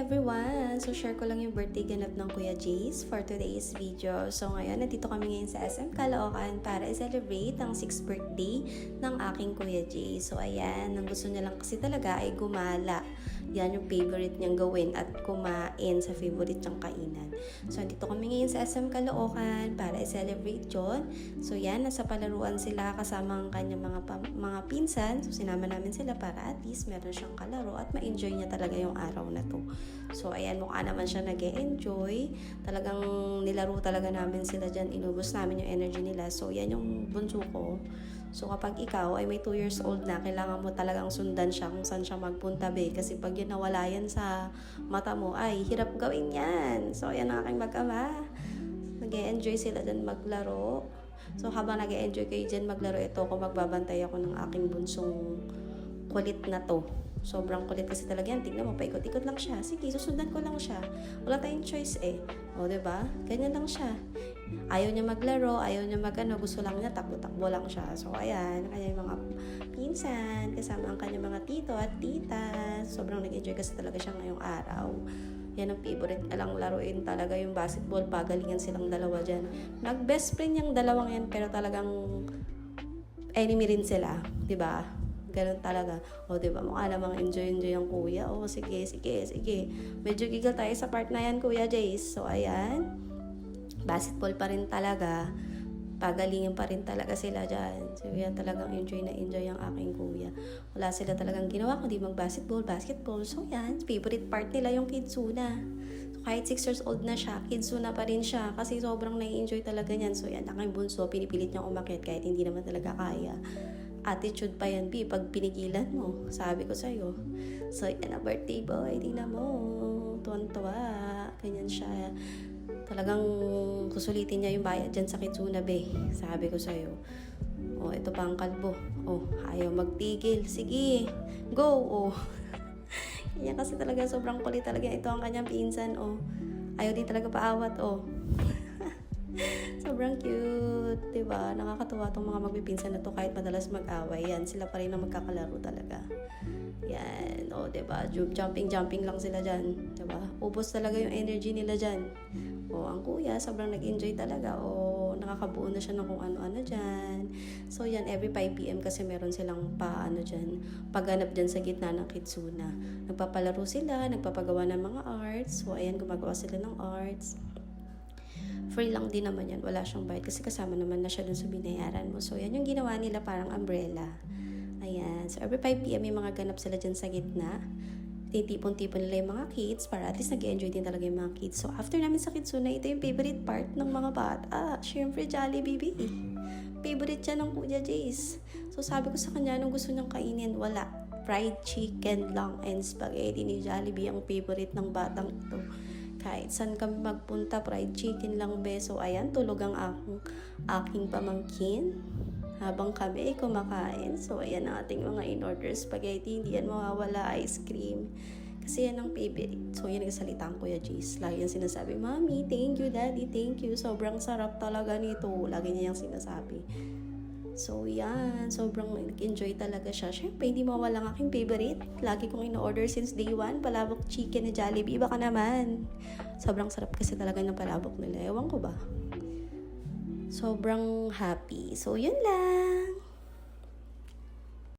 everyone! So, share ko lang yung birthday ganap ng Kuya Jace for today's video. So, ngayon, nandito kami ngayon sa SM Caloocan para i-celebrate ang 6th birthday ng aking Kuya Jace. So, ayan, ang gusto niya lang kasi talaga ay gumala. Yan yung favorite niyang gawin at kumain sa favorite niyang kainan. So, nandito kami ngayon sa SM Caloocan para i-celebrate yun. So, yan, nasa palaruan sila kasama ang kanyang mga pinsan. So, sinama namin sila para at least meron siyang kalaro at ma-enjoy niya talaga yung araw na to. So, ayan, mukha naman siya nag-e-enjoy. Talagang nilaro talaga namin sila dyan. Inubos namin yung energy nila. So, yan yung bunso ko. So, kapag ikaw ay may 2 years old na, kailangan mo talagang sundan siya kung saan siya magpunta, be. Kasi pag yun nawala yan sa mata mo, ay, hirap gawin yan. So, ayan ang aking mag-ama. Nag-e-enjoy sila dyan maglaro. So, habang nag-e-enjoy kayo dyan maglaro, ito ako magbabantay ako ng aking bunsong kulit na to. Sobrang kulit kasi talaga yan. Tignan mo, paikot-ikot lang siya. Sige, susundan ko lang siya. Wala tayong choice eh. O, diba? Ganyan lang siya. Ayaw niya maglaro, ayaw niya gusto lang niya, takbo-takbo lang siya. So, ayan, kanyang mga pinsan, kasama ang kanyang mga tito at tita. Sobrang nag-enjoy kasi talaga siya ngayong araw. Yan ang favorite niya lang laruin talaga yung basketball. Pagalingan silang dalawa dyan. Nag-best friend yung dalawang yan, pero talagang enemy rin sila. Diba? Ganun talaga. O, diba? Mukha namang enjoy ang kuya. O, sige. Medyo gigil tayo sa part na yan, Kuya Jace. So, ayan. Basketball pa rin talaga. Pagalingan pa rin talaga sila dyan. So, yan talagang enjoy ang aking kuya. Wala sila talagang ginawa kundi mag-basketball. So, yan. Favorite part nila yung Kidzuna. So, kahit 6 years old na siya, Kidzuna pa rin siya. Kasi sobrang nai-enjoy talaga niyan. So, yan. Aking bunso, pinipilit niyang umakyat kahit hindi naman talaga kaya. Attitude pa yan, B, pag pinigilan mo. Sabi ko sa'yo. So, yan ang birthday boy. Tingnan mo. Tuwan-tuwa. Ganyan siya. Talagang kusulitin niya yung bayad dyan sa Kidzuna, be. Sabi ko sa'yo. O, ito pa ang kalbo. O, ayaw magtigil. Sige, go. O. Yan kasi talaga sobrang kulit talaga. Ito ang kanyang pinsan. O, ayaw din talaga paawat. O. Sobrang cute, diba? Nakakatuwa itong mga magpipinsan na to kahit madalas mag-away. Yan, sila pa rin ang magkakalaro talaga. Yan, o, diba? Jumping lang sila dyan. Diba? Ubos talaga yung energy nila dyan. O, ang kuya, sobrang nag-enjoy talaga. O, nakakabuo na siya ng kung ano-ano dyan. So, yan, every 5 p.m. kasi meron silang pagganap dyan sa gitna ng Kidzuna. Nagpapalaro sila, nagpapagawa ng mga arts. So, ayan, gumagawa sila ng arts. Free lang din naman yan. Wala siyang bayad kasi kasama naman na siya dun sa binayaran mo. So, yan yung ginawa nila parang umbrella. Ayan. So, every 5 p.m. may mga ganap sila dyan sa gitna. Titipon-tipon nila yung mga kids para at least nag-enjoy din talaga yung mga kids. So, after namin sa Kidzuna, ito yung favorite part ng mga bata. Siyempre, Jollibee. Favorite yan ng Kuya Jace. So, sabi ko sa kanya, nung gusto niyang kainin, wala. Fried chicken lang and spaghetti ni Jollibee ang favorite ng batang ito. Kahit saan kami magpunta, fried chicken lang, be. So, ayan, tulog ang aking pamangkin habang kami kumakain. So, ayan ang ating mga in-order spaghetti. Hindi yan mawawala, ice cream. Kasi yan ang favorite. So, yan nagsalita ang Kuya Jace. Lagi yan sinasabi, Mommy, thank you, Daddy, thank you. Sobrang sarap talaga nito. Lagi niya yung sinasabi. So, yan. Sobrang nag-enjoy talaga siya. Siyempre, hindi mawala ang aking favorite. Lagi kong in-order since day 1. Palabok chicken na Jollibee. Baka naman. Sobrang sarap kasi talaga ng palabok nila. Ewan ko ba? Sobrang happy. So, yun lang.